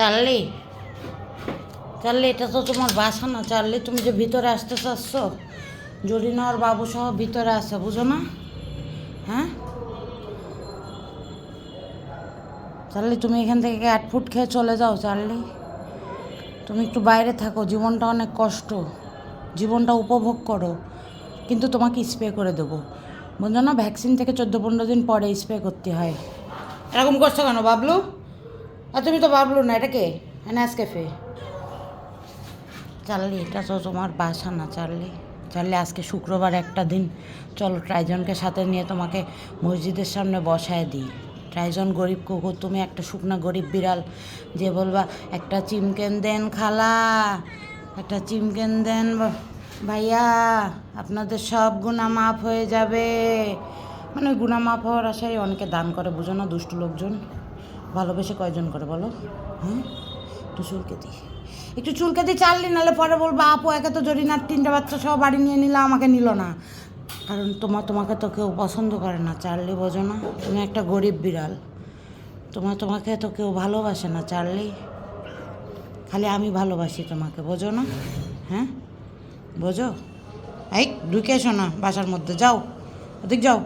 Charlie, Charlie, এটা তো তোমার বাসা না। চার্লি, তুমি যে ভিতরে আসতে চাচ্ছ, জরিনা আর বাবু সহ ভিতরে আসে, বুঝো না? হ্যাঁ চার্লি, তুমি এখান থেকে ক্যাট ফুড খেয়ে চলে যাও। চার্লি, তুমি একটু বাইরে থাকো, জীবনটা অনেক কষ্ট, জীবনটা উপভোগ করো। কিন্তু তোমাকে স্প্রে করে দেবো, বুঝো না? ভ্যাকসিন থেকে 14-15 দিন পরে স্প্রে করতে হয়। এরকম করছো কেন বাবলু? আর তুমি তো বাবলু না, এটা কে? নেসক্যাফে। চার্লি, এটা তো তোমার বাসা না। চার্লি, চার্লি, আজকে শুক্রবার একটা দিন, চলো ট্রাইজনকে সাথে নিয়ে তোমাকে মসজিদের সামনে বসায় দিই। ট্রাইজন গরিব কুকুর, তুমি একটা শুকনা গরিব বিড়াল, যে বলবা একটা চিমকেন দেন খালা, একটা চিমকেন দেন ভাইয়া, আপনাদের সব গুণা মাফ হয়ে যাবে। মানে গুণা মাফ হওয়ার আশায় অনেকে দান করে, বুঝো না? দুষ্টু লোকজন ভালোবেসে কয়জন করে বলো? হ্যাঁ, একটু চুলকে দিই, একটু চুলকে দিই চাললি, নাহলে পরে বলবো আপু একে তো জরিনার 3টে বাচ্চা সব বাড়ি নিয়ে নিলাম, আমাকে নিল না। কারণ তোমাকে তো কেউ পছন্দ করে না চার্লি, বোঝো না? তুমি একটা গরিব বিড়াল, তোমাকে তো কেউ ভালোবাসে না চার্লি, খালি আমি ভালোবাসি তোমাকে, বোঝো না? হ্যাঁ, বোঝো? এই ঢুকে এসো না বাসার মধ্যে, যাও, ওদিক যাও।